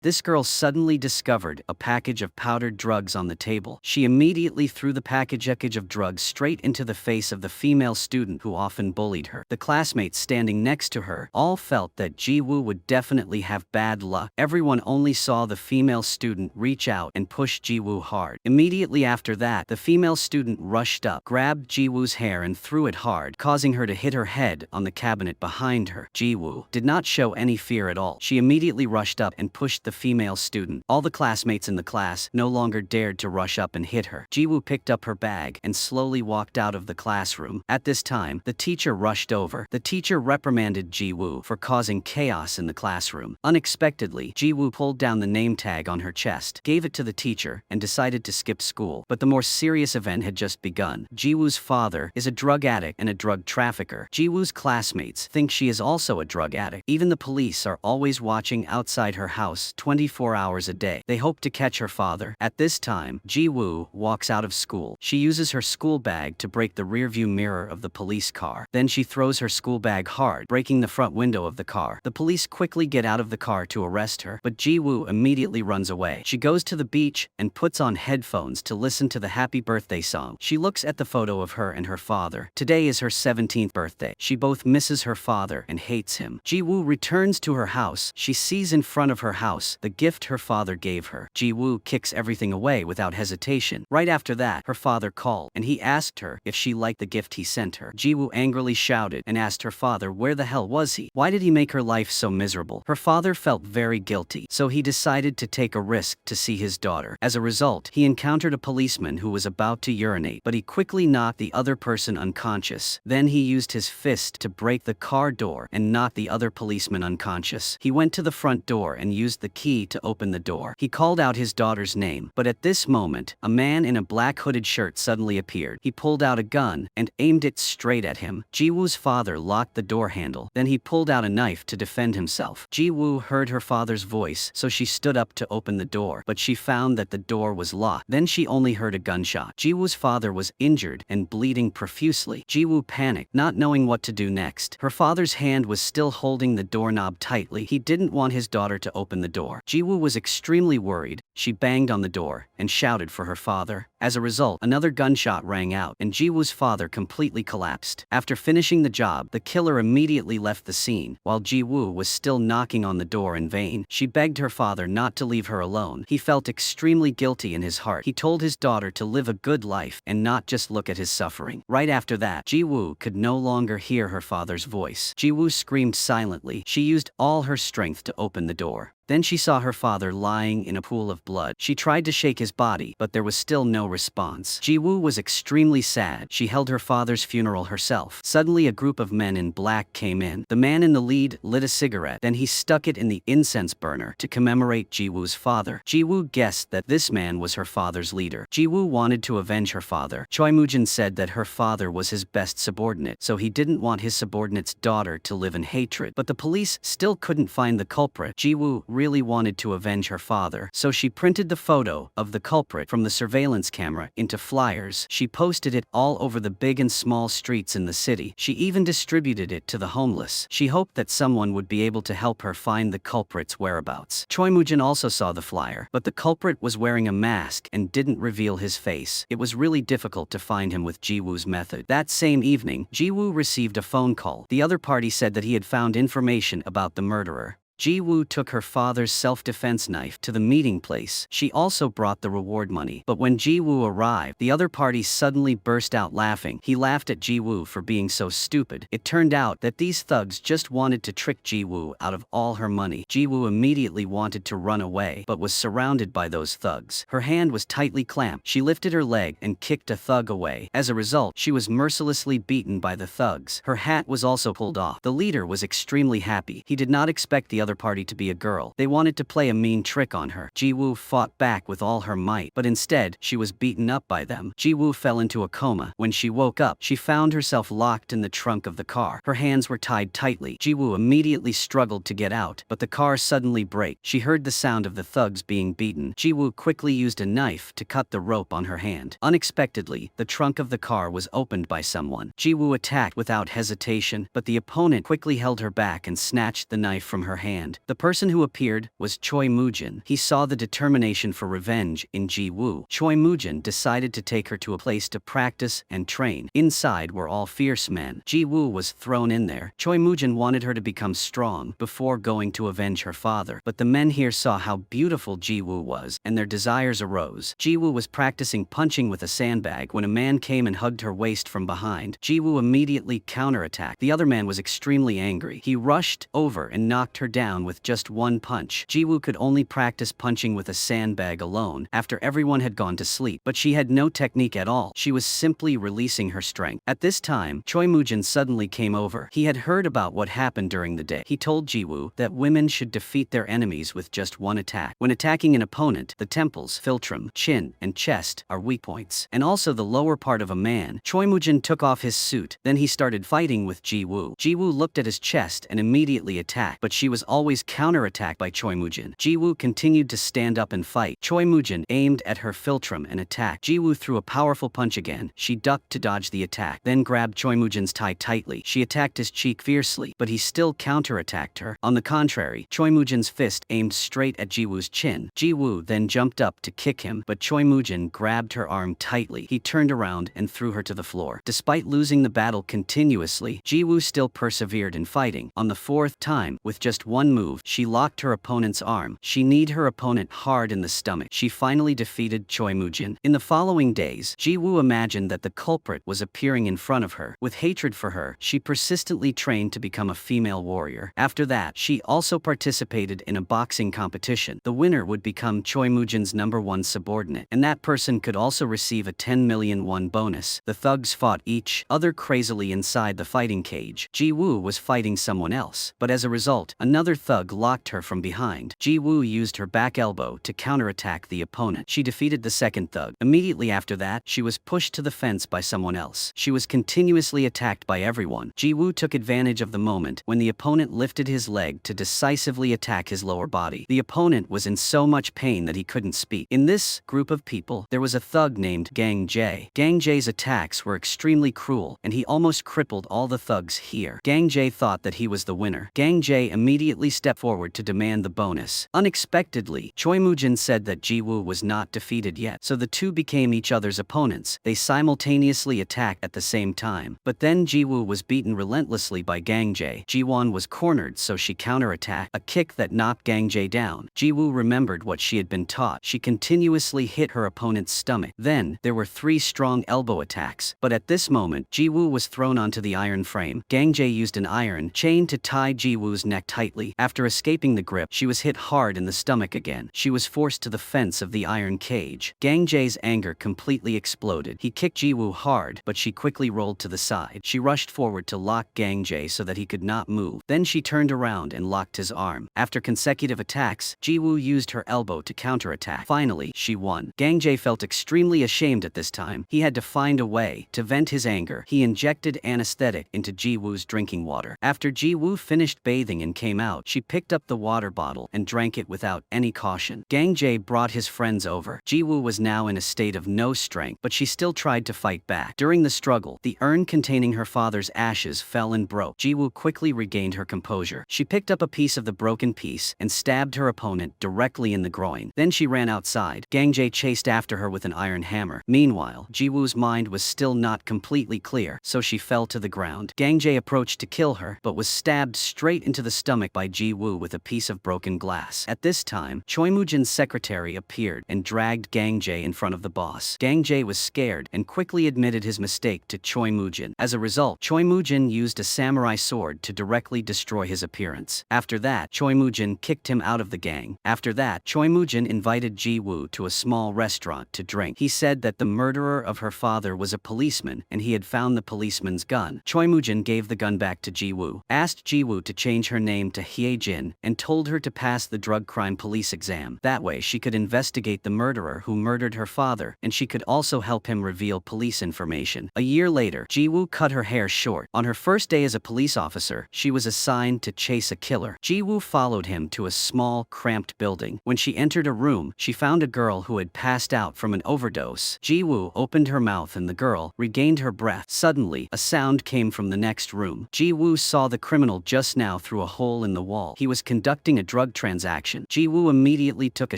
this girl suddenly discovered a package of powdered drugs on the table. She immediately threw the package of drugs straight into the face of the female student who often bullied her. The classmates standing next to her all felt that Ji-woo would definitely have bad luck. Everyone only saw the female student reach out and push Ji-woo hard. Immediately after that, the female student rushed up, grabbed Ji-woo's hair and threw it hard, causing her to hit her head on the cabinet behind her. Ji-woo did not show any fear at all. She immediately rushed up and pushed the female student. All the classmates in the class no longer dared to rush up and hit her. Ji-woo picked up her bag and slowly walked out of the classroom. At this time, the teacher rushed over. The teacher reprimanded Ji-woo for causing chaos in the classroom. Unexpectedly, Ji-woo pulled down the name tag on her chest, gave it to the teacher, and decided to skip school. But the more serious event had just begun. Ji-woo's father is a drug addict and a drug trafficker. Ji-woo's classmates think she is also a drug addict. Even the police are always watching outside her house 24 hours a day. They hope to catch her father. At this time, Ji-woo walks out of school. She uses her school bag to break the rearview mirror of the police car. Then she throws her school bag hard, breaking the front window of the car. The police quickly get out of the car to arrest her, but Ji-woo immediately runs away. She goes to the beach and puts on headphones to listen to the happy birthday song. She looks at the photo of her and her father. Today is her 17th birthday. She both misses her father and hates him. Ji-woo returns to her house. She sees in front of her house the gift her father gave her. Ji-woo kicks everything away without hesitation. Right after that, her father called, and he asked her if she liked the gift he sent her. Ji-woo angrily shouted and asked her father where the hell was he? Why did he make her life so miserable? Her father felt very guilty, so he decided to take a risk to see his daughter. As a result, he encountered a policeman who was about to urinate, but he quickly knocked the other person unconscious. Then he used his fist to break the car door and knock the other policeman unconscious. He went to the front door and used the key to open the door. He called out his daughter's name, but at this moment, a man in a black hooded shirt suddenly appeared. He pulled out a gun and aimed it straight at him. Ji-woo's father locked the door handle. Then he pulled out a knife to defend himself. Ji-woo heard her father's voice, so she stood up to open the door, but she found that the door was locked. Then she only heard a gunshot. Ji-woo's father was injured and bleeding profusely. Ji-woo panicked, not knowing what to do next. Her father's hand was still holding the doorknob tightly. He didn't want his daughter to open the door. Ji-woo was extremely worried. She banged on the door and shouted for her father. As a result, another gunshot rang out, and Ji-woo's father completely collapsed. After finishing the job, the killer immediately left the scene. While Ji-woo was still knocking on the door in vain, she begged her father not to leave her alone. He felt extremely guilty in his heart. He told his daughter to live a good life and not just look at his suffering. Right after that, Ji-woo could no longer hear her father's voice. Ji-woo screamed silently. She used all her strength to open the door. Then she saw her father lying in a pool of blood. She tried to shake his body, but there was still no response. Ji-woo was extremely sad. She held her father's funeral herself. Suddenly a group of men in black came in. The man in the lead lit a cigarette. Then he stuck it in the incense burner to commemorate Ji-woo's father. Ji-woo guessed that this man was her father's leader. Ji-woo wanted to avenge her father. Choi Moo-jin said that her father was his best subordinate, so he didn't want his subordinate's daughter to live in hatred. But the police still couldn't find the culprit. Ji-woo really wanted to avenge her father, so she printed the photo of the culprit from the surveillance camera into flyers. She posted it all over the big and small streets in the city. She even distributed it to the homeless. She hoped that someone would be able to help her find the culprit's whereabouts. Choi Moo-jin also saw the flyer, but the culprit was wearing a mask and didn't reveal his face. It was really difficult to find him with Ji-woo's method. That same evening, Ji-woo received a phone call. The other party said that he had found information about the murderer. Ji-woo took her father's self-defense knife to the meeting place. She also brought the reward money. But when Ji-woo arrived, the other party suddenly burst out laughing. He laughed at Ji-woo for being so stupid. It turned out that these thugs just wanted to trick Ji-woo out of all her money. Ji-woo immediately wanted to run away, but was surrounded by those thugs. Her hand was tightly clamped. She lifted her leg and kicked a thug away. As a result, she was mercilessly beaten by the thugs. Her hat was also pulled off. The leader was extremely happy. He did not expect the other party to be a girl. They wanted to play a mean trick on her. Ji-woo fought back with all her might, but instead, she was beaten up by them. Ji-woo fell into a coma. When she woke up, she found herself locked in the trunk of the car. Her hands were tied tightly. Ji-woo immediately struggled to get out, but the car suddenly braked. She heard the sound of the thugs being beaten. Ji-woo quickly used a knife to cut the rope on her hand. Unexpectedly, the trunk of the car was opened by someone. Ji-woo attacked without hesitation, but the opponent quickly held her back and snatched the knife from her hand. hand. The person who appeared was Choi Moojin. He saw the determination for revenge in Ji-woo. Choi Moojin decided to take her to a place to practice and train. Inside were all fierce men. Ji-woo was thrown in there. Choi Moojin wanted her to become strong before going to avenge her father. But the men here saw how beautiful Ji-woo was, and their desires arose. Ji-woo was practicing punching with a sandbag when a man came and hugged her waist from behind. Ji-woo immediately counterattacked. The other man was extremely angry. He rushed over and knocked her down with just one punch. Ji-woo could only practice punching with a sandbag alone after everyone had gone to sleep, but she had no technique at all. She was simply releasing her strength. At this time, Choi Moojin suddenly came over. He had heard about what happened during the day. He told Ji-woo that women should defeat their enemies with just one attack. When attacking an opponent, the temples, philtrum, chin, and chest are weak points, and also the lower part of a man. Choi Moojin took off his suit. Then he started fighting with Ji-woo. Ji-woo looked at his chest and immediately attacked, but she was always counterattacked by Choi Moojin. Ji-woo continued to stand up and fight. Choi Moojin aimed at her philtrum and attacked. Ji-woo threw a powerful punch again. She ducked to dodge the attack, then grabbed Choi Moojin's tie tightly. She attacked his cheek fiercely, but he still counterattacked her. On the contrary, Choi Moojin's fist aimed straight at Ji-woo's chin. Ji-woo then jumped up to kick him, but Choi Moojin grabbed her arm tightly. He turned around and threw her to the floor. Despite losing the battle continuously, Ji-woo still persevered in fighting. On the fourth time, with just one move, she locked her opponent's arm. She kneed her opponent hard in the stomach. She finally defeated Choi Moojin. In the following days, Ji-woo imagined that the culprit was appearing in front of her. With hatred for her, she persistently trained to become a female warrior. After that, she also participated in a boxing competition. The winner would become Choi Moojin's #1 subordinate, and that person could also receive a 10 million won bonus. The thugs fought each other crazily inside the fighting cage. Ji-woo was fighting someone else, but as a result, another thug locked her from behind. Ji-woo used her back elbow to counterattack the opponent. She defeated the second thug. Immediately after that, she was pushed to the fence by someone else. She was continuously attacked by everyone. Ji-woo took advantage of the moment when the opponent lifted his leg to decisively attack his lower body. The opponent was in so much pain that he couldn't speak. In this group of people, there was a thug named Gang Jae. Gang Jae's attacks were extremely cruel, and he almost crippled all the thugs here. Gang Jae thought that he was the winner. Gang Jae immediately stepped forward to demand the bonus. Unexpectedly, Choi Moojin said that Ji-woo was not defeated yet, so the two became each other's opponents. They simultaneously attacked at the same time. But then Ji-woo was beaten relentlessly by Gang Jae. Ji-won was cornered, so she counterattacked, a kick that knocked Gang Jae down. Ji-woo remembered what she had been taught. She continuously hit her opponent's stomach. Then, there were 3 strong elbow attacks. But at this moment, Ji-woo was thrown onto the iron frame. Gang Jae used an iron chain to tie Ji-woo's neck tightly. After escaping the grip, she was hit hard in the stomach again. She was forced to the fence of the iron cage. Gang Jae's anger completely exploded. He kicked Ji-woo hard, but she quickly rolled to the side. She rushed forward to lock Gang Jae so that he could not move. Then she turned around and locked his arm. After consecutive attacks, Ji-woo used her elbow to counterattack. Finally, she won. Gang Jae felt extremely ashamed at this time. He had to find a way to vent his anger. He injected anesthetic into Ji-woo's drinking water. After Ji-woo finished bathing and came out, she picked up the water bottle and drank it without any caution. Gang Jae brought his friends over. Ji-woo was now in a state of no strength, but she still tried to fight back. During the struggle, the urn containing her father's ashes fell and broke. Ji-woo quickly regained her composure. She picked up a piece of the broken piece and stabbed her opponent directly in the groin. Then she ran outside. Gang Jae chased after her with an iron hammer. Meanwhile, Ji-woo's mind was still not completely clear, so she fell to the ground. Gang Jae approached to kill her, but was stabbed straight into the stomach by Ji-woo with a piece of broken glass. At this time, Choi Moojin's secretary appeared and dragged Gang Jae in front of the boss. Gang Jae was scared and quickly admitted his mistake to Choi Moojin. As a result, Choi Moojin used a samurai sword to directly destroy his appearance. After that, Choi Moojin kicked him out of the gang. After that, Choi Moojin invited Ji-woo to a small restaurant to drink. He said that the murderer of her father was a policeman and he had found the policeman's gun. Choi Moojin gave the gun back to Ji-woo, asked Ji-woo to change her name to Hye-jin, and told her to pass the drug crime police exam. That way she could investigate the murderer who murdered her father, and she could also help him reveal police information. A year later, Ji-woo cut her hair short. On her first day as a police officer, she was assigned to chase a killer. Ji-woo followed him to a small, cramped building. When she entered a room, she found a girl who had passed out from an overdose. Ji-woo opened her mouth and the girl regained her breath. Suddenly, a sound came from the next room. Ji-woo saw the criminal just now through a hole in the the wall. He was conducting a drug transaction. Ji-woo immediately took a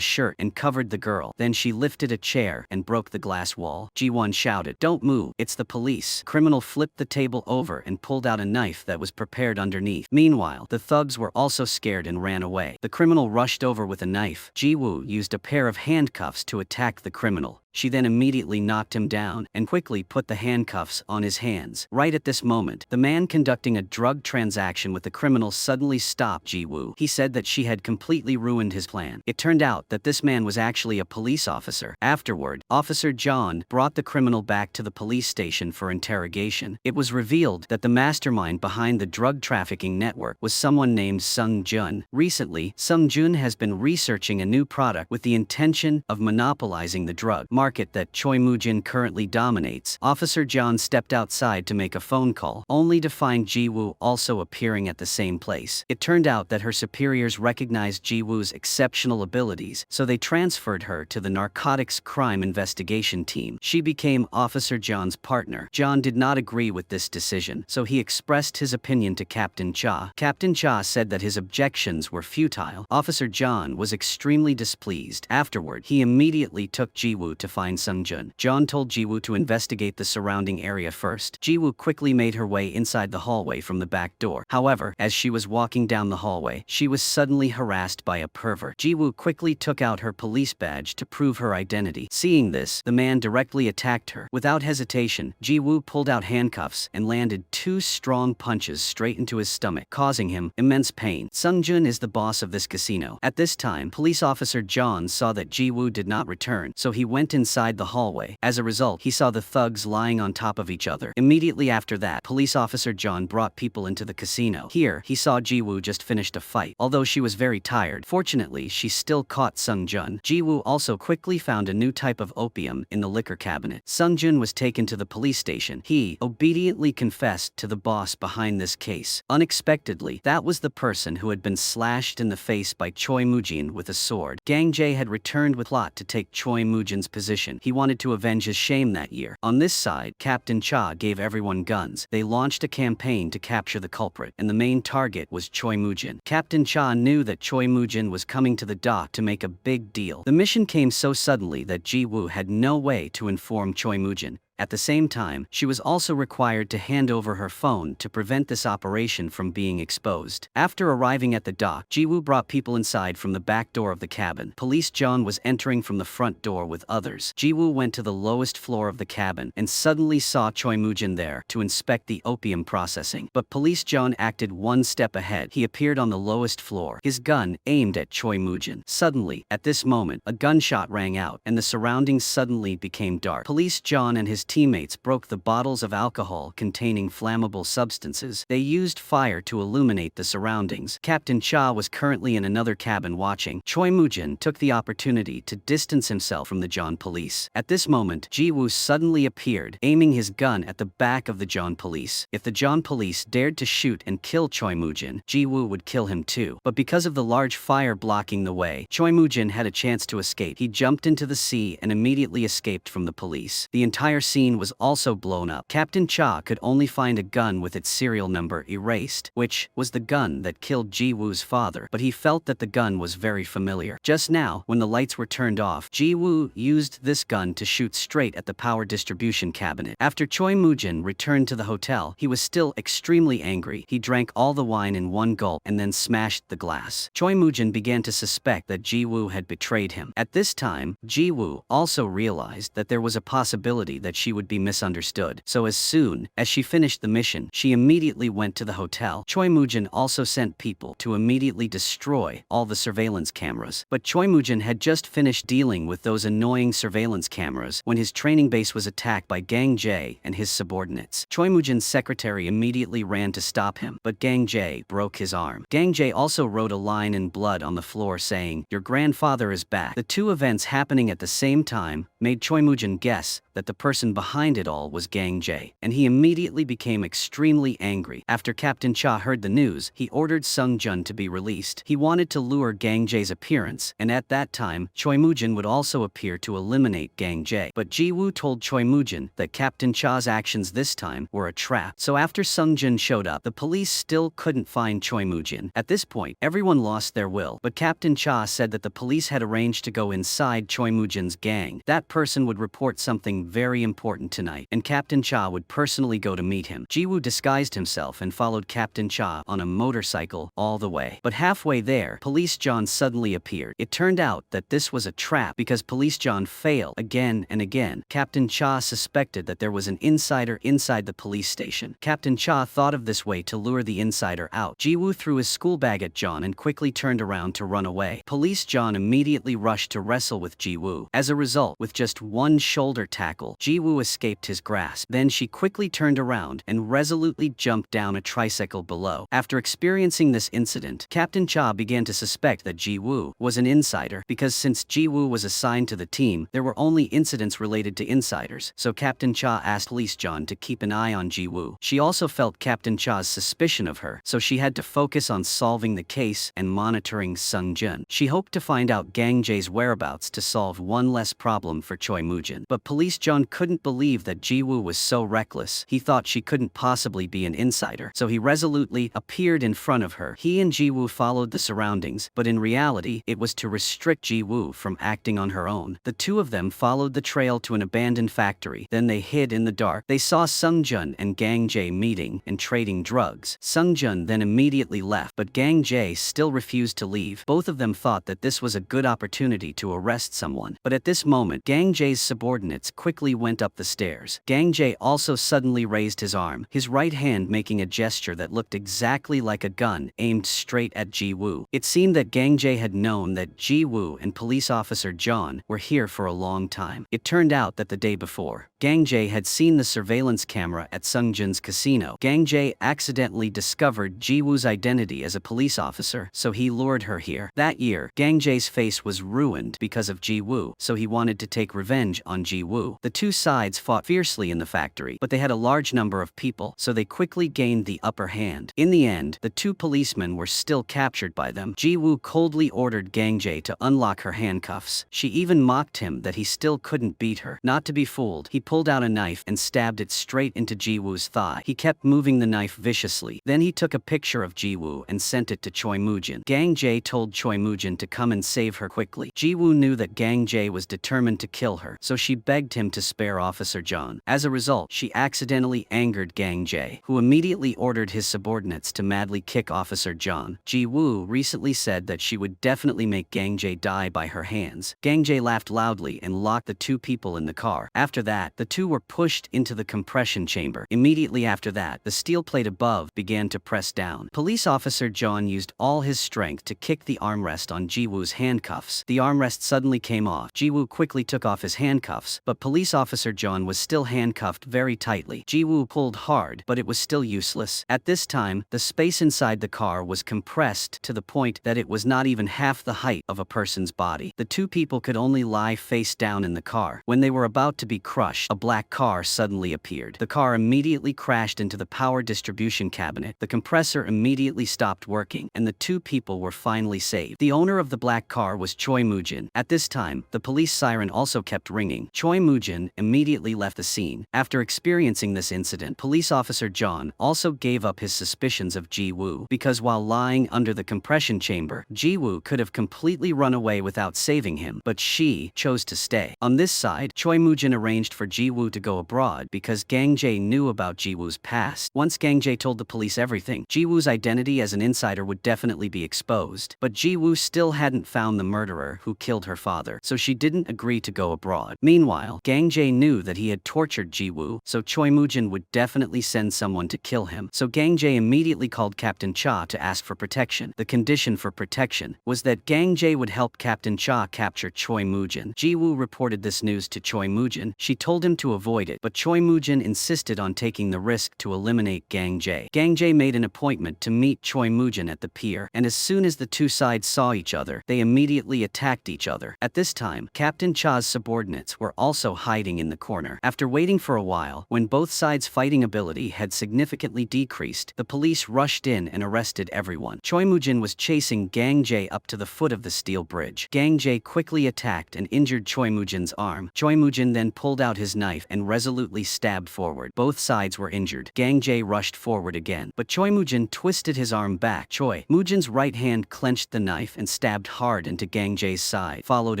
shirt and covered the girl. Then she lifted a chair and broke the glass wall. Ji-won shouted, "Don't move, it's the police." The criminal flipped the table over and pulled out a knife that was prepared underneath. Meanwhile, the thugs were also scared and ran away. The criminal rushed over with a knife. Ji-woo used a pair of handcuffs to attack the criminal. She then immediately knocked him down and quickly put the handcuffs on his hands. Right at this moment, the man conducting a drug transaction with the criminal suddenly stopped Ji-woo. He said that she had completely ruined his plan. It turned out that this man was actually a police officer. Afterward, Officer John brought the criminal back to the police station for interrogation. It was revealed that the mastermind behind the drug trafficking network was someone named Sung Jun. Recently, Sung Jun has been researching a new product with the intention of monopolizing the drug market that Choi Moo-jin currently dominates. Officer John stepped outside to make a phone call, only to find Ji-woo also appearing at the same place. It turned out that her superiors recognized Ji-woo's exceptional abilities, so they transferred her to the narcotics crime investigation team. She became Officer John's partner. John did not agree with this decision, so he expressed his opinion to Captain Cha. Captain Cha said that his objections were futile. Officer John was extremely displeased. Afterward, he immediately took Ji-woo to find Sung Jun. John told Ji-woo to investigate the surrounding area first. Ji-woo quickly made her way inside the hallway from the back door. However, as she was walking down the hallway, she was suddenly harassed by a pervert. Ji-woo quickly took out her police badge to prove her identity. Seeing this, the man directly attacked her. Without hesitation, Ji-woo pulled out handcuffs and landed 2 strong punches straight into his stomach, causing him immense pain. Sung Jun is the boss of this casino. At this time, police officer John saw that Ji-woo did not return, so he went inside the hallway. As a result, he saw the thugs lying on top of each other. Immediately after that, police officer John brought people into the casino. Here, he saw Ji-woo just finished a fight. Although she was very tired, fortunately, she still caught Sung Jun. Ji-woo also quickly found a new type of opium in the liquor cabinet. Sung Jun was taken to the police station. He obediently confessed to the boss behind this case. Unexpectedly, that was the person who had been slashed in the face by Choi Moo-jin with a sword. Gang Jae had returned with plot to take Choi Moo-jin's position. He wanted to avenge his shame that year. On this side, Captain Cha gave everyone guns. They launched a campaign to capture the culprit, and the main target was Choi Moo-jin. Captain Cha knew that Choi Moo-jin was coming to the dock to make a big deal. The mission came so suddenly that Ji-woo had no way to inform Choi Moo-jin. At the same time, she was also required to hand over her phone to prevent this operation from being exposed. After arriving at the dock, Ji-woo brought people inside from the back door of the cabin. Police John was entering from the front door with others. Ji-woo went to the lowest floor of the cabin and suddenly saw Choi Moo-jin there to inspect the opium processing. But Police John acted one step ahead. He appeared on the lowest floor, his gun aimed at Choi Moo-jin. Suddenly, at this moment, a gunshot rang out and the surroundings suddenly became dark. Police John and his teammates broke the bottles of alcohol containing flammable substances. They used fire to illuminate the surroundings. Captain Cha was currently in another cabin watching. Choi Moo-jin took the opportunity to distance himself from the John police. At this moment, Ji-woo suddenly appeared, aiming his gun at the back of the John police. If the John police dared to shoot and kill Choi Moo-jin, Ji-woo would kill him too. But because of the large fire blocking the way, Choi Moo-jin had a chance to escape. He jumped into the sea and immediately escaped from the police. The entire scene was also blown up. Captain Cha could only find a gun with its serial number erased, which was the gun that killed Ji-woo's father, but he felt that the gun was very familiar. Just now, when the lights were turned off, Ji-woo used this gun to shoot straight at the power distribution cabinet. After Choi Moo-jin returned to the hotel, he was still extremely angry. He drank all the wine in one gulp and then smashed the glass. Choi Moo-jin began to suspect that Ji-woo had betrayed him. At this time, Ji-woo also realized that there was a possibility that she would be misunderstood. So as soon as she finished the mission, she immediately went to the hotel. Choi Moo-jin also sent people to immediately destroy all the surveillance cameras. But Choi Moo-jin had just finished dealing with those annoying surveillance cameras when his training base was attacked by Gang Jae and his subordinates. Choi Moo-jin's secretary immediately ran to stop him, but Gang Jae broke his arm. Gang Jae also wrote a line in blood on the floor saying, "Your grandfather is back." The two events happening at the same time made Choi Moo-jin guess that the person behind it all was Gang Jae, and he immediately became extremely angry. After Captain Cha heard the news, he ordered Sung Jun to be released. He wanted to lure Gang Jae's appearance, and at that time, Choi Moo-jin would also appear to eliminate Gang Jae. But Ji-woo told Choi Moo-jin that Captain Cha's actions this time were a trap. So after Sung Jun showed up, the police still couldn't find Choi Moo-jin. At this point, everyone lost their will, but Captain Cha said that the police had arranged to go inside Choi Moo-jin's gang. That person would report something very important tonight, and Captain Cha would personally go to meet him. Ji-woo disguised himself and followed Captain Cha on a motorcycle all the way. But halfway there, Police John suddenly appeared. It turned out that this was a trap because Police John failed again and again. Captain Cha suspected that there was an insider inside the police station. Captain Cha thought of this way to lure the insider out. Ji-woo threw his school bag at John and quickly turned around to run away. Police John immediately rushed to wrestle with Ji-woo. As a result, with just one shoulder tackle, Ji-woo escaped his grasp. Then she quickly turned around and resolutely jumped down a tricycle below. After experiencing this incident, Captain Cha began to suspect that Ji-woo was an insider because since Ji-woo was assigned to the team, there were only incidents related to insiders. So Captain Cha asked Police John to keep an eye on Ji-woo. She also felt Captain Cha's suspicion of her, so she had to focus on solving the case and monitoring Sung Jun. She hoped to find out Gang Jae's whereabouts to solve one less problem for Choi Moo-jin. But Police John couldn't believe that Ji-woo was so reckless. He thought she couldn't possibly be an insider, so he resolutely appeared in front of her. He and Ji-woo followed the surroundings, but in reality, it was to restrict Ji-woo from acting on her own. The two of them followed the trail to an abandoned factory. Then they hid in the dark. They saw Sung Jun and Gang Jae meeting and trading drugs. Sung Jun then immediately left, but Gang Jae still refused to leave. Both of them thought that this was a good opportunity to arrest someone. But at this moment, Gang Jae's subordinates quickly went up the stairs. Gang Jae also suddenly raised his arm, his right hand making a gesture that looked exactly like a gun aimed straight at Ji-woo. It seemed that Gang Jae had known that Ji-woo and police officer John were here for a long time. It turned out that the day before, Gang Jae had seen the surveillance camera at Sung Jun's casino. Gang Jae accidentally discovered Ji-woo's identity as a police officer, so he lured her here. That year, Gang Jae's face was ruined because of Ji-woo, so he wanted to take revenge on Ji-woo. The two sides fought fiercely in the factory, but they had a large number of people, so they quickly gained the upper hand. In the end, the two policemen were still captured by them. Ji-woo coldly ordered Gang Jae to unlock her handcuffs. She even mocked him that he still couldn't beat her. Not to be fooled, he pulled out a knife and stabbed it straight into Ji-woo's thigh. He kept moving the knife viciously. Then he took a picture of Ji-woo and sent it to Choi Moo-jin. Gang Jae told Choi Moo-jin to come and save her quickly. Ji-woo knew that Gang Jae was determined to kill her, so she begged him to spare Officer John. As a result, she accidentally angered Gang Jae, who immediately ordered his subordinates to madly kick Officer John. Ji-woo recently said that she would definitely make Gang Jae die by her hands. Gang Jae laughed loudly and locked the two people in the car. After that, the two were pushed into the compression chamber. Immediately after that, the steel plate above began to press down. Police officer John used all his strength to kick the armrest on Ji-woo's handcuffs. The armrest suddenly came off. Ji-woo quickly took off his handcuffs, but police officer John was still handcuffed very tightly. Ji-woo pulled hard, but it was still useless. At this time, the space inside the car was compressed to the point that it was not even half the height of a person's body. The two people could only lie face down in the car. When they were about to be crushed, a black car suddenly appeared. The car immediately crashed into the power distribution cabinet. The compressor immediately stopped working, and the two people were finally saved. The owner of the black car was Choi Moo-jin. At this time, the police siren also kept ringing. Choi Moo-jin immediately left the scene. After experiencing this incident, police officer John also gave up his suspicions of Ji-woo, because while lying under the compression chamber, Ji-woo could have completely run away without saving him, but she chose to stay. On this side, Choi Moo-jin arranged for Ji-woo to go abroad because Gang Jae knew about Ji-woo's past. Once Gang Jae told the police everything, Ji-woo's identity as an insider would definitely be exposed. But Ji-woo still hadn't found the murderer who killed her father, so she didn't agree to go abroad. Meanwhile, Gang Jae knew that he had tortured Ji-woo, so Choi Moo-jin would definitely send someone to kill him. So Gang Jae immediately called Captain Cha to ask for protection. The condition for protection was that Gang Jae would help Captain Cha capture Choi Moo-jin. Ji-woo reported this news to Choi Moo-jin. She told him to avoid it, but Choi Moo-jin insisted on taking the risk to eliminate Gang Jae. Gang Jae made an appointment to meet Choi Moo-jin at the pier, and as soon as the two sides saw each other, they immediately attacked each other. At this time, Captain Cha's subordinates were also hiding in the corner. After waiting for a while, when both sides' fighting ability had significantly decreased, the police rushed in and arrested everyone. Choi Moo-jin was chasing Gang Jae up to the foot of the steel bridge. Gang Jae quickly attacked and injured Choi Moo-jin's arm. Choi Moo-jin then pulled out his knife and resolutely stabbed forward. Both sides were injured. Gang Jae rushed forward again, but Choi Moo-jin twisted his arm back. Choi Moo-jin's right hand clenched the knife and stabbed hard into Gang Jae's side, followed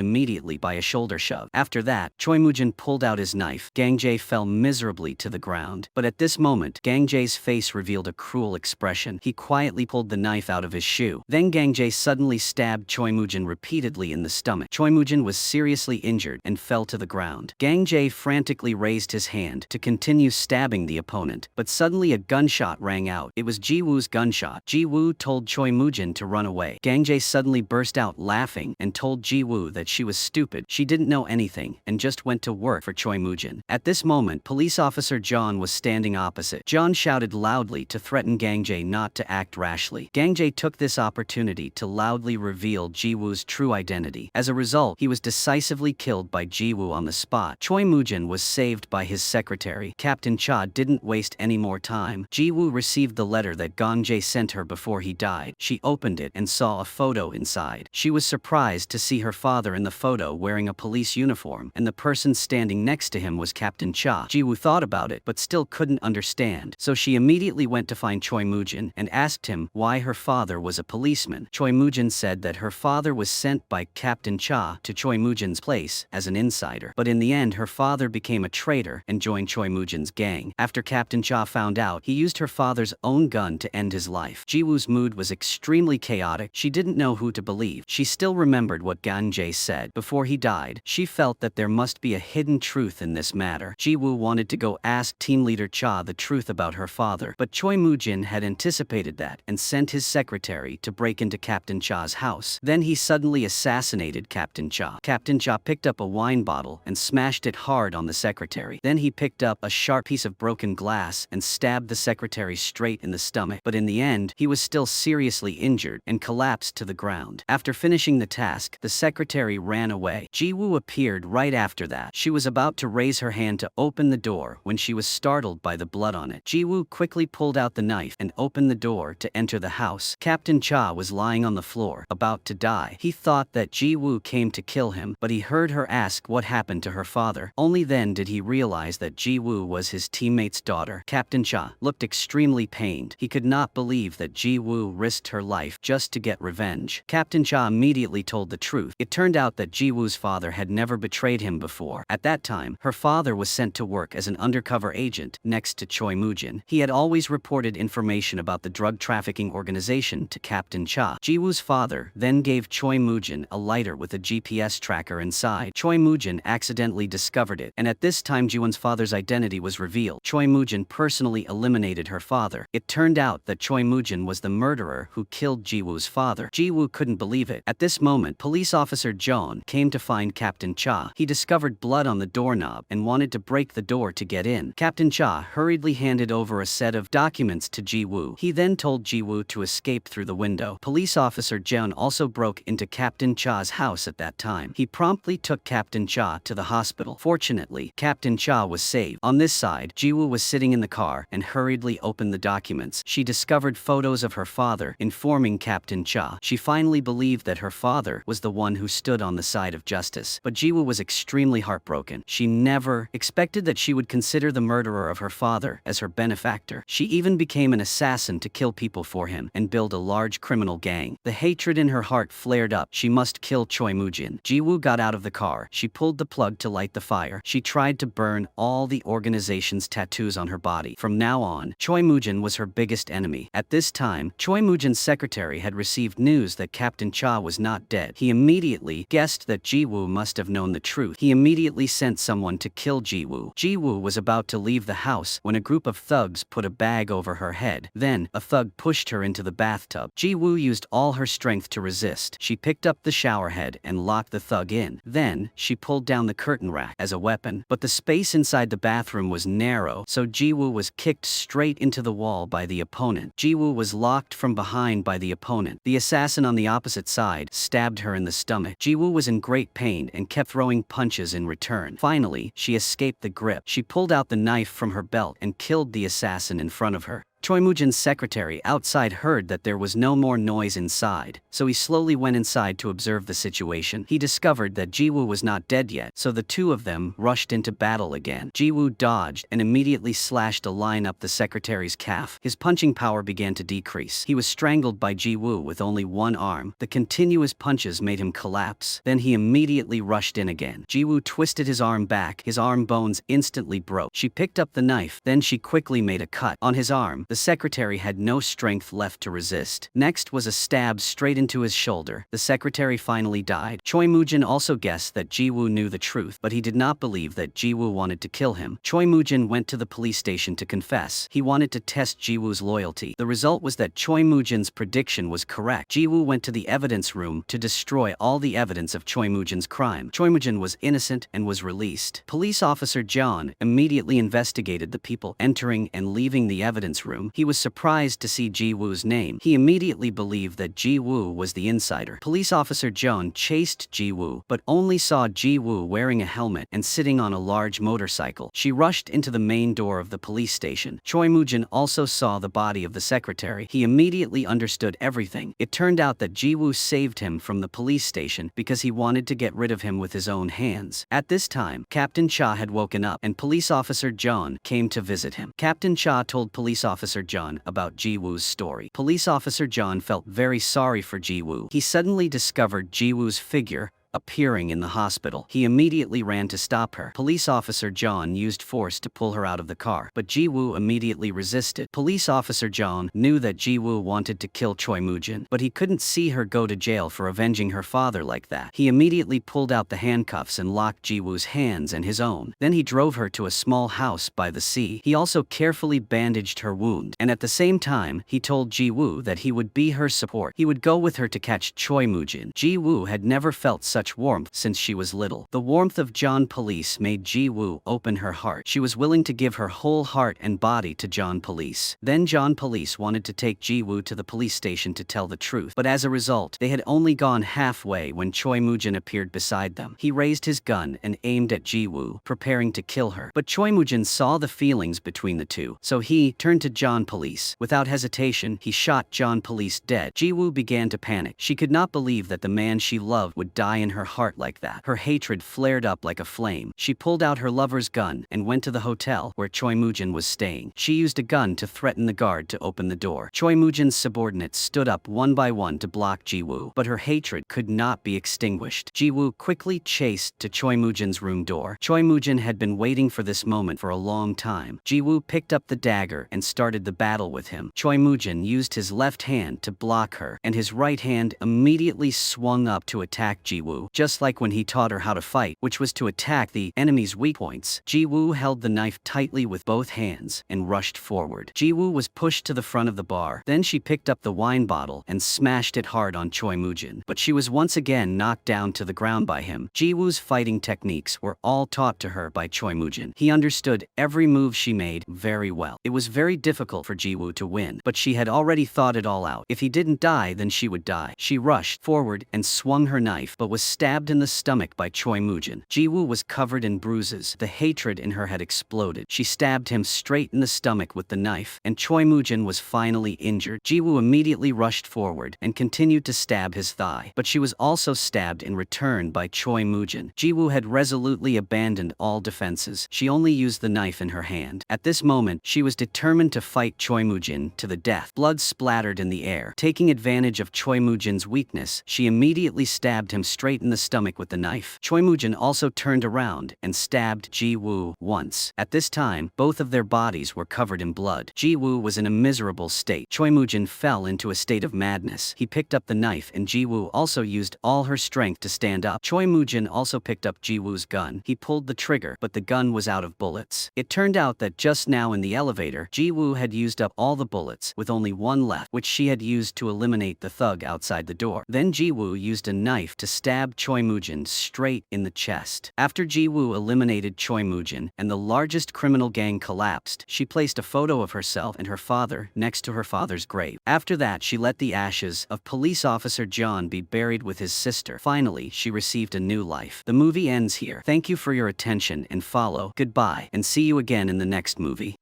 immediately by a shoulder shove. After that, Choi Moo-jin pulled out his knife. Gang Jae fell miserably to the ground. But at this moment, Gang Jae's face revealed a cruel expression. He quietly pulled the knife out of his shoe. Then Gang Jae suddenly stabbed Choi Moo-jin repeatedly in the stomach. Choi Moo-jin was seriously injured and fell to the ground. Gang Jae frantically raised his hand to continue stabbing the opponent, but suddenly a gunshot rang out. It was Ji-woo's gunshot. Ji-woo told Choi Moo-jin to run away. Gang Jae suddenly burst out laughing and told Ji-woo that she was stupid, she didn't know anything, and just went to work for Choi Moo-jin. At this moment, police officer John was standing opposite. John shouted loudly to threaten Gang Jae not to act rashly. Gang Jae took this opportunity to loudly reveal Ji-woo's true identity. As a result, he was decisively killed by Ji-woo on the spot. Choi Moo-jin was saved by his secretary. Captain Cha didn't waste any more time. Ji-woo received the letter that Gang Jae sent her before he died. She opened it and saw a photo inside. She was surprised to see her father in the photo wearing a police uniform, and the person standing next to him was Captain Cha. Ji-woo thought about it but still couldn't understand, so she immediately went to find Choi Moo-jin and asked him why her father was a policeman. Choi Moo-jin said that her father was sent by Captain Cha to Choi Moo-jin's place as an insider, but in the end her father became a traitor and joined Choi Moo-jin's gang. After Captain Cha found out, he used her father's own gun to end his life. Ji-woo's mood was extremely chaotic. She didn't know who to believe. She still remembered what Gang Jae said. Before he died, she felt that there must be a hidden truth in this matter. Ji-woo wanted to go ask team leader Cha the truth about her father, but Choi Moo-jin had anticipated that and sent his secretary to break into Captain Cha's house. Then he suddenly assassinated Captain Cha. Captain Cha picked up a wine bottle and smashed it hard on the secretary. Then he picked up a sharp piece of broken glass and stabbed the secretary straight in the stomach, but in the end, he was still seriously injured and collapsed to the ground. After finishing the task, the secretary ran away. Ji-woo appeared right after that. She was about to raise her hand to open the door when she was startled by the blood on it. Ji-woo quickly pulled out the knife and opened the door to enter the house. Captain Cha was lying on the floor, about to die. He thought that Ji-woo came to kill him, but he heard her ask what happened to her father. Only then did he realize that Ji-woo was his teammate's daughter. Captain Cha looked extremely pained. He could not believe that Ji-woo risked her life just to get revenge. Captain Cha immediately told the truth. It turned out that Ji-woo's father had never betrayed him before. At that time, her father was sent to work as an undercover agent next to Choi Moo-jin. He had always reported information about the drug trafficking organization to Captain Cha. Ji-woo's father then gave Choi Moo-jin a lighter with a GPS tracker inside. Choi Moo-jin accidentally discovered it, and at this time Ji-woo's father's identity was revealed. Choi Moo-jin personally eliminated her father. It turned out that Choi Moo-jin was the murderer who killed Ji-woo's father. Ji-woo couldn't believe it. At this moment, police officer John came to find Captain Cha. He discovered blood on the doorknob and wanted to break the door to get in. Captain Cha hurriedly handed over a set of documents to Ji-woo. He then told Ji-woo to escape through the window. Police officer John also broke into Captain Cha's house at that time. He promptly took Captain Cha to the hospital. Fortunately, Captain Cha was saved. On this side, Ji-woo was sitting in the car and hurriedly opened the documents. She discovered photos of her father, informing Captain Cha. She finally believed that her father was the one who stood on the side of justice. But Ji-woo was extremely heartbroken. She never expected that she would consider the murderer of her father as her benefactor. She even became an assassin to kill people for him and build a large criminal gang. The hatred in her heart flared up. She must kill Choi Moo-jin. Ji-woo got out of the car. She pulled the plug to light the fire. She tried to burn all the organization's tattoos on her body. From now on, Choi Moo-jin was her biggest enemy. At this time, Choi Moo-jin's secretary had received news that Captain Cha was not dead. He immediately guessed that Ji-woo must have known the truth. He immediately sent someone to kill Ji-woo. Ji-woo was about to leave the house when a group of thugs put a bag over her head. Then, a thug pushed her into the bathtub. Ji-woo used all her strength to resist. She picked up the shower head and locked the thug in. Then, she pulled down the curtain rack as a weapon. But the space inside the bathroom was narrow, so Ji-woo was kicked straight into the wall by the opponent. Ji-woo was locked from behind by the opponent. The assassin on the opposite side stabbed her in the stomach. Ji-woo was in great pain and kept throwing punches in return. Finally, Finally, she escaped the grip. She pulled out the knife from her belt and killed the assassin in front of her. Choi Moo-jin's secretary outside heard that there was no more noise inside, so he slowly went inside to observe the situation. He discovered that Ji-woo was not dead yet, so the two of them rushed into battle again. Ji-woo dodged and immediately slashed a line up the secretary's calf. His punching power began to decrease. He was strangled by Ji-woo with only one arm. The continuous punches made him collapse. Then he immediately rushed in again. Ji-woo twisted his arm back. His arm bones instantly broke. She picked up the knife, then she quickly made a cut on his arm. The secretary had no strength left to resist. Next was a stab straight into his shoulder. The secretary finally died. Choi Moo-jin also guessed that Ji-woo knew the truth, but he did not believe that Ji-woo wanted to kill him. Choi Moo-jin went to the police station to confess. He wanted to test Ji-woo's loyalty. The result was that Choi Moo-jin's prediction was correct. Ji-woo went to the evidence room to destroy all the evidence of Choi Moo-jin's crime. Choi Moo-jin was innocent and was released. Police officer John immediately investigated the people entering and leaving the evidence room. He was surprised to see Ji-woo's name. He immediately believed that Ji-woo was the insider. Police officer John chased Ji-woo, but only saw Ji-woo wearing a helmet and sitting on a large motorcycle. She rushed into the main door of the police station. Choi Moo-jin also saw the body of the secretary. He immediately understood everything. It turned out that Ji-woo saved him from the police station because he wanted to get rid of him with his own hands. At this time, Captain Cha had woken up and police officer John came to visit him. Captain Cha told police officer John about Ji-woo's story. Police officer John felt very sorry for Ji-woo. He suddenly discovered Ji-woo's figure appearing in the hospital. He immediately ran to stop her. Police officer John used force to pull her out of the car, but Ji-woo immediately resisted. Police officer John knew that Ji-woo wanted to kill Choi Moo-jin, but he couldn't see her go to jail for avenging her father like that. He immediately pulled out the handcuffs and locked Ji-woo's hands and his own. Then he drove her to a small house by the sea. He also carefully bandaged her wound, and at the same time, he told Ji-woo that he would be her support. He would go with her to catch Choi Moo-jin. Ji-woo had never felt such warmth since she was little. The warmth of John Police made Ji-woo open her heart. She was willing to give her whole heart and body to John Police. Then John Police wanted to take Ji-woo to the police station to tell the truth, but as a result, they had only gone halfway when Choi Moo-jin appeared beside them. He raised his gun and aimed at Ji-woo, preparing to kill her. But Choi Moo-jin saw the feelings between the two, so he turned to John Police. Without hesitation, he shot John Police dead. Ji-woo began to panic. She could not believe that the man she loved would die in her heart like that. Her hatred flared up like a flame. She pulled out her lover's gun and went to the hotel where Choi Moo-jin was staying. She used a gun to threaten the guard to open the door. Choi Moo-jin's subordinates stood up one by one to block Ji-woo, but her hatred could not be extinguished. Ji-woo quickly chased to Choi Moo-jin's room door. Choi Moo-jin had been waiting for this moment for a long time. Ji-woo picked up the dagger and started the battle with him. Choi Moo-jin used his left hand to block her, and his right hand immediately swung up to attack Ji-woo, just like when he taught her how to fight, which was to attack the enemy's weak points. Ji-woo held the knife tightly with both hands and rushed forward. Ji-woo was pushed to the front of the bar. Then she picked up the wine bottle and smashed it hard on Choi Moo-jin, but she was once again knocked down to the ground by him. Ji-woo's fighting techniques were all taught to her by Choi Moo-jin. He understood every move she made very well. It was very difficult for Ji-woo to win, but she had already thought it all out. If he didn't die, then she would die. She rushed forward and swung her knife, but was stabbed in the stomach by Choi Moo-jin. Ji-woo was covered in bruises. The hatred in her had exploded. She stabbed him straight in the stomach with the knife, and Choi Moo-jin was finally injured. Ji-woo immediately rushed forward and continued to stab his thigh, but she was also stabbed in return by Choi Moo-jin. Ji-woo had resolutely abandoned all defenses. She only used the knife in her hand. At this moment, she was determined to fight Choi Moo-jin to the death. Blood splattered in the air. Taking advantage of Choi Moo-jin's weakness, she immediately stabbed him straight in the stomach with the knife. Choi Moo-jin also turned around and stabbed Ji-woo once. At this time, both of their bodies were covered in blood. Ji-woo was in a miserable state. Choi Moo-jin fell into a state of madness. He picked up the knife and Ji-woo also used all her strength to stand up. Choi Moo-jin also picked up Ji-woo's gun. He pulled the trigger, but the gun was out of bullets. It turned out that just now in the elevator, Ji-woo had used up all the bullets, with only one left, which she had used to eliminate the thug outside the door. Then Ji-woo used a knife to stab stabbed Choi Moo-jin straight in the chest. After Ji-woo eliminated Choi Moo-jin and the largest criminal gang collapsed, she placed a photo of herself and her father next to her father's grave. After that, she let the ashes of police officer John be buried with his sister. Finally, she received a new life. The movie ends here. Thank you for your attention and follow. Goodbye, and see you again in the next movie.